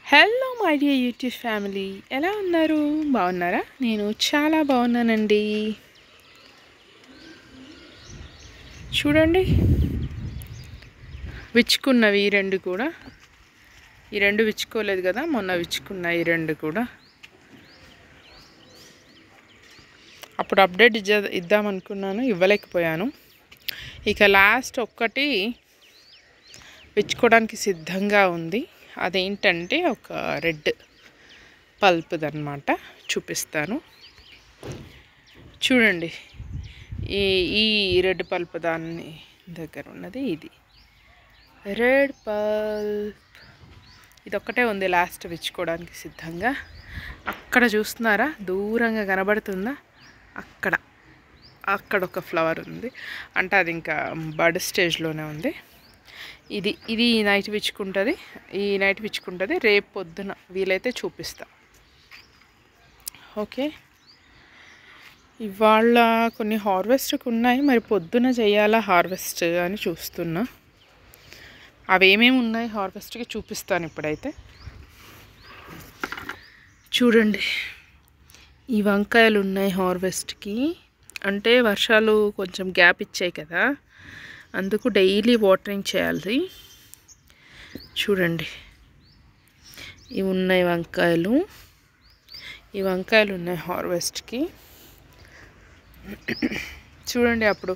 Hello my dear YouTube family, ఎలా ఉన్నారు? బాగున్నారా? నేను చాలా బాగున్నానండి. చూడండి, విచ్చుకున్నవి ఈ రెండు కూడా. ఈ రెండు విచ్చుకోలేదు కదా, మొన్న విచ్చుకున్న ఈ రెండు కూడా. అప్పుడు అప్డేట్ ఇద్దామనుకున్నాను, ఇవ్వలేకపోయాను. ఇక లాస్ట్ ఒక్కటి విచ్చుకోవడానికి సిద్ధంగా ఉంది. అదేంటంటే ఒక రెడ్ పల్ప్దన్నమాట. చూపిస్తాను చూడండి. ఈ రెడ్ పల్ప్ దాని దగ్గర ఉన్నది ఇది రెడ్ పల్ప్. ఇదొక్కటే ఉంది లాస్ట్ విచ్చుకోవడానికి సిద్ధంగా. అక్కడ చూస్తున్నారా, దూరంగా కనబడుతుందా? అక్కడ ఒక ఫ్లవర్ ఉంది, అంటే అది ఇంకా బడ్ స్టేజ్లోనే ఉంది. ఇది ఈ నైట్ విచ్చుకుంటుంది. రేపు పొద్దున వీలైతే చూపిస్తా. ఓకే, ఇవాళ కొన్ని హార్వెస్ట్కి ఉన్నాయి, మరి పొద్దున చేయాలా హార్వెస్ట్ అని చూస్తున్నా. అవేమేమి ఉన్నాయి హార్వెస్ట్కి చూపిస్తాను ఇప్పుడైతే. చూడండి, ఈ వంకాయలు ఉన్నాయి హార్వెస్ట్కి. అంటే వర్షాలు కొంచెం గ్యాప్ ఇచ్చాయి కదా, అందుకు డైలీ వాటరింగ్ చేయాలి. చూడండి, ఇవి ఉన్నాయి వంకాయలు. ఈ వంకాయలు ఉన్నాయి హార్వెస్ట్కి. చూడండి, అప్పుడు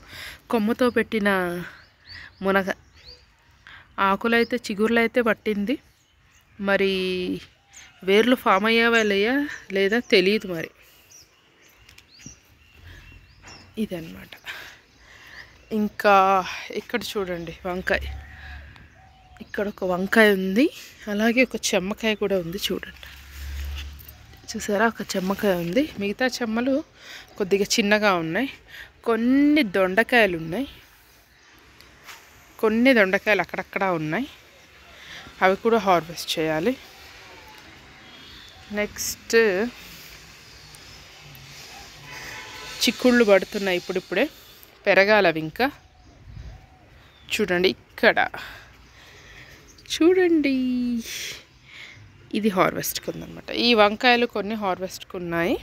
కొమ్మతో పెట్టిన మునగ ఆకులైతే చిగుర్లైతే పట్టింది. మరి వేర్లు ఫామ్ అయ్యావా లేదా తెలియదు మరి. ఇదన్నమాట. ఇంకా ఇక్కడ చూడండి వంకాయ. ఇక్కడ ఒక వంకాయ ఉంది, అలాగే ఒక చెమ్మకాయ కూడా ఉంది. చూడండి, చూసారా, ఒక చెమ్మకాయ ఉంది. మిగతా చెమ్మలు కొద్దిగా చిన్నగా ఉన్నాయి. కొన్ని దొండకాయలు ఉన్నాయి, కొన్ని దొండకాయలు అక్కడక్కడ ఉన్నాయి. అవి కూడా హార్వెస్ట్ చేయాలి. నెక్స్ట్ చిక్కుళ్ళు పడుతున్నాయి ఇప్పుడిప్పుడే, పెరగాలి అవి ఇంకా. చూడండి, ఇక్కడ చూడండి, ఇది హార్వెస్ట్కి ఉందన్నమాట. ఈ వంకాయలు కొన్ని హార్వెస్ట్కి ఉన్నాయి.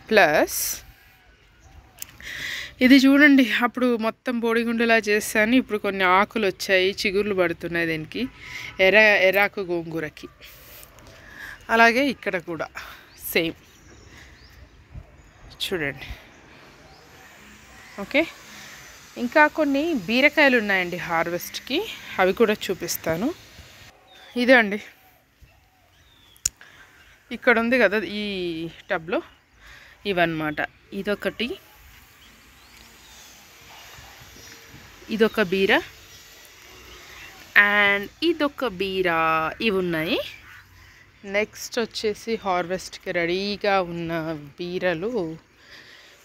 ప్లస్ ఇది చూడండి, అప్పుడు మొత్తం బోడిగుండులా చేస్తాను, ఇప్పుడు కొన్ని ఆకులు వచ్చాయి, చిగుర్లు పడుతున్నాయి దీనికి, ఎరాకు గోంగూరకి. అలాగే ఇక్కడ కూడా సేమ్. చూడండి, ఓకే. ఇంకా కొన్ని బీరకాయలు ఉన్నాయండి హార్వెస్ట్కి, అవి కూడా చూపిస్తాను. ఇదే అండి, ఇక్కడ ఉంది కదా ఈ టబ్లో, ఇవన్నమాట. ఇదొక బీర అండ్ ఇదొక బీర, ఇవి ఉన్నాయి. నెక్స్ట్ వచ్చేసి హార్వెస్ట్కి రెడీగా ఉన్న బీరలు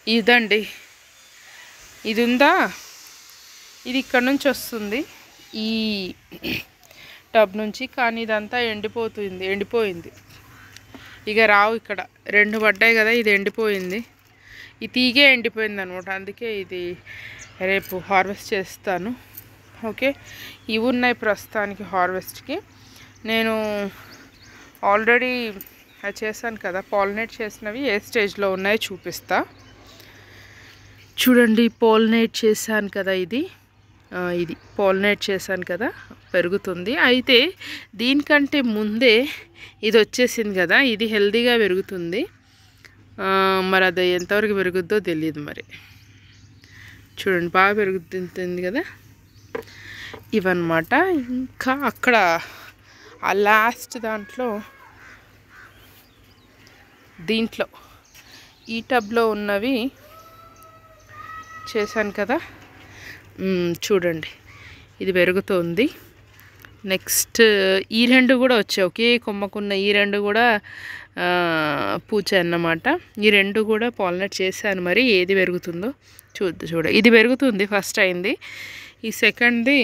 ఇదండి. ఇది ఉందా, ఇది ఇక్కడ నుంచి వస్తుంది ఈ టబ్ నుంచి, కానీ ఇదంతా ఎండిపోయింది. ఇక రావు. ఇక్కడ రెండు పడ్డాయి కదా, ఇది ఎండిపోయింది. ఈ తీగే ఎండిపోయింది అనమాట, అందుకే ఇది రేపు హార్వెస్ట్ చేస్తాను. ఓకే, ఇవి ఉన్నాయి ప్రస్తుతానికి హార్వెస్ట్కి. నేను ఆల్రెడీ చేశాను కదా, పాలినేట్ చేసినవి ఏ స్టేజ్లో ఉన్నాయో చూపిస్తా. చూడండి, పాలినేట్ చేశాను కదా, ఇది పాలినేట్ చేశాను కదా, పెరుగుతుంది. అయితే దీనికంటే ముందే ఇది వచ్చేసింది కదా, ఇది హెల్తీగా పెరుగుతుంది. మరి అది ఎంతవరకు పెరుగుద్దో తెలియదు మరి. చూడండి, బాగా పెరుగుతుంది కదా. ఇవన్నమాట. ఇంకా అక్కడ ఆ లాస్ట్ దీంట్లో ఈ టబ్లో ఉన్నవి చేశాను కదా. చూడండి, ఇది పెరుగుతుంది. నెక్స్ట్ ఈ రెండు కూడా వచ్చాయి, ఒకే కొమ్మకున్న ఈ రెండు కూడా పూచాయి అన్నమాట. ఈ రెండు కూడా పాలినేట్ చేశాను. మరి ఏది పెరుగుతుందో ఇది పెరుగుతుంది, ఫస్ట్ అయింది. ఈ సెకండ్ది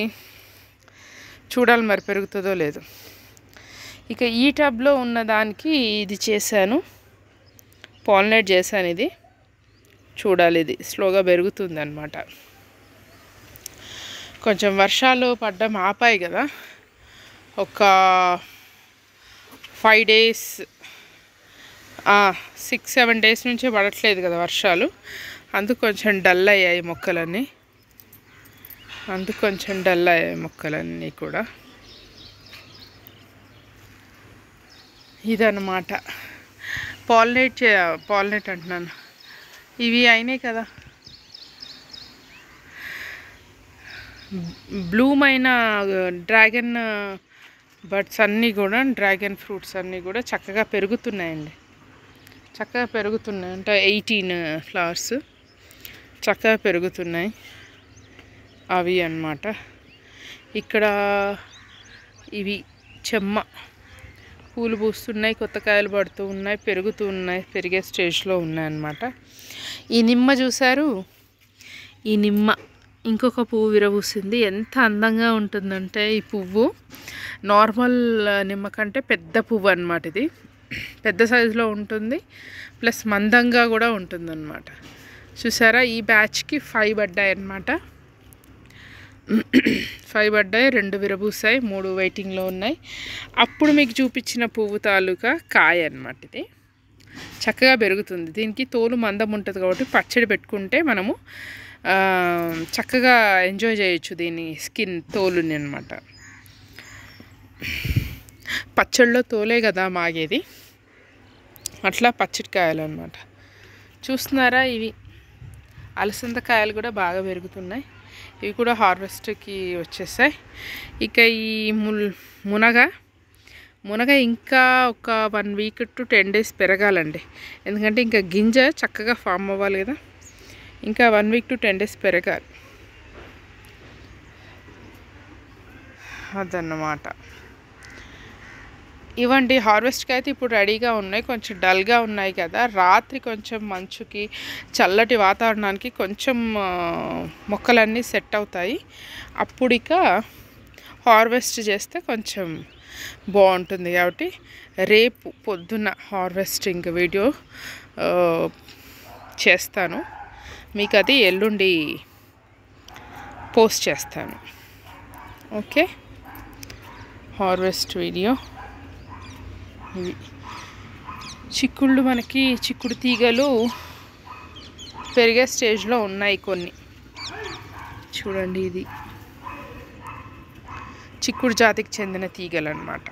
చూడాలి మరి పెరుగుతుందో లేదు. ఇక ఈ టబ్లో ఉన్న దానికి ఇది చేశాను, పాలినేట్ చేశాను. ఇది చూడాలి, ఇది స్లోగా పెరుగుతుంది అన్నమాట. కొంచెం వర్షాలు పడ్డం ఆపాయి కదా, ఒక 5 డేస్ 6-7 డేస్ నుంచే పడట్లేదు కదా వర్షాలు. అందుకు కొంచెం డల్ అయ్యాయి మొక్కలన్నీ కూడా. ఇదన్నమాట. పాలినేట్ అంటున్నాను, ఇవి అయినాయి కదా. బ్లూమ్ అయిన డ్రాగన్ బర్డ్స్ అన్నీ కూడా, డ్రాగన్ ఫ్రూట్స్ అన్నీ కూడా చక్కగా పెరుగుతున్నాయండి. అంటే 18 ఫ్లవర్స్ చక్కగా పెరుగుతున్నాయి అవి అన్నమాట. ఇక్కడ ఇవి చెమ్మ పూలు పూస్తున్నాయి, కొత్త కాయలు పడుతూ ఉన్నాయి, పెరిగే స్టేజ్లో ఉన్నాయన్నమాట. ఈ నిమ్మ చూసారు, ఈ నిమ్మ ఇంకొక పువ్వు విరబూసింది. ఎంత అందంగా ఉంటుందంటే ఈ పువ్వు నార్మల్ నిమ్మ కంటే పెద్ద పువ్వు అన్నమాట. ఇది పెద్ద సైజులో ఉంటుంది, ప్లస్ మందంగా కూడా ఉంటుందన్నమాట. చూసారా, ఈ బ్యాచ్కి 5 పడ్డాయి అన్నమాట. 5 పడ్డాయి, 2 విరబూసాయి, 3 వెయిటింగ్లో ఉన్నాయి. అప్పుడు మీకు చూపించిన పువ్వు తాలూకా కాయ అన్నమాట. ఇది చక్కగా పెరుగుతుంది. దీనికి తోలు మందం ఉంటుంది కాబట్టి పచ్చడి పెట్టుకుంటే మనము చక్కగా ఎంజాయ్ చేయొచ్చు దీని స్కిన్ తోలుని అన్నమాట. పచ్చడిలో తోలే కదా మాగేది, అట్లా పచ్చడి కాయలు అన్నమాట. చూస్తున్నారా, ఇవి అలసంద కాయలు కూడా బాగా పెరుగుతున్నాయి. ఇవి కూడా హార్వెస్ట్కి వచ్చేసాయి. ఇక ఈ మునగ ఇంకా ఒక 1 వీక్ టు 10 డేస్ పెరగాలండి. ఎందుకంటే ఇంకా గింజ చక్కగా ఫామ్ అవ్వాలి కదా. ఇంకా 1 వీక్ టు 10 డేస్ పెరగాలి. అదన్నమాట. ఇవ్వండి, హార్వెస్ట్కి అయితే ఇప్పుడు రెడీగా ఉన్నాయి. కొంచెం డల్గా ఉన్నాయి కదా. రాత్రి కొంచెం మంచుకి చల్లటి వాతావరణానికి కొంచెం మొక్కలన్నీ సెట్ అవుతాయి. అప్పుడు ఇక హార్వెస్ట్ చేస్తే కొంచెం బాగుంటుంది. కాబట్టి రేపు పొద్దున్న హార్వెస్టింగ్ వీడియో చేస్తాను. మీకు అది ఎల్లుండి పోస్ట్ చేస్తాను. Okay, harvest video. ఇవి చిక్కుళ్ళు, మనకి చిక్కుడు తీగలు పెరిగే స్టేజ్లో ఉన్నాయి కొన్ని. చూడండి, ఇది చిక్కుడు జాతికి చెందిన తీగలు అన్నమాట.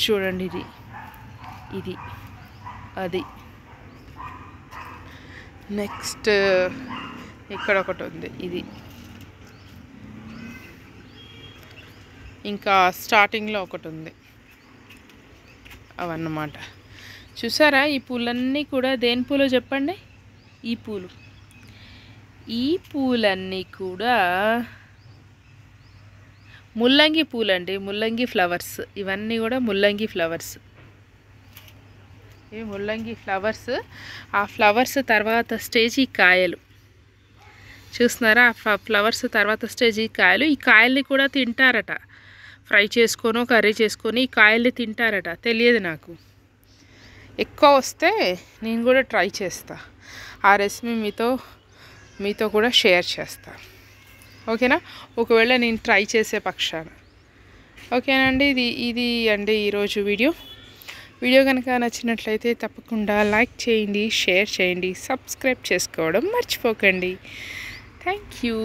చూడండి, ఇది అది. నెక్స్ట్ ఇక్కడ ఒకటి ఉంది, ఇది ఇంకా స్టార్టింగ్లో ఒకటి ఉంది. అవన్నమాట. చూసారా, ఈ పూలన్నీ కూడా దేని పూలో చెప్పండి? ఈ పూలన్నీ కూడా ముల్లంగి పూలండి, ముల్లంగి ఫ్లవర్స్. ఇవన్నీ కూడా ముల్లంగి ఫ్లవర్స్. ఇవి ముల్లంగి ఫ్లవర్స్. ఆ ఫ్లవర్స్ తర్వాత స్టేజ్ ఈ కాయలు. చూస్తున్నారా, ఆ ఫ్లవర్స్ తర్వాత స్టేజ్ ఈ కాయలు. ఈ కాయల్ని కూడా తింటారట, ఫ్రై చేసుకొని కర్రీ చేసుకొని ఈ కాయల్ని తింటారట. తెలియదు నాకు. ఎక్కువ వస్తే నేను కూడా ట్రై చేస్తా. ఆ రెసిపీ మీతో కూడా షేర్ చేస్తా. ఓకేనా? ఒకవేళ నేను ట్రై చేసే పక్షాన. ఓకేనండి, ఇది అండి ఈరోజు వీడియో కనుక నచ్చినట్లయితే తప్పకుండా లైక్ చేయండి, షేర్ చేయండి, సబ్స్క్రైబ్ చేసుకోవడం మర్చిపోకండి. Thank you.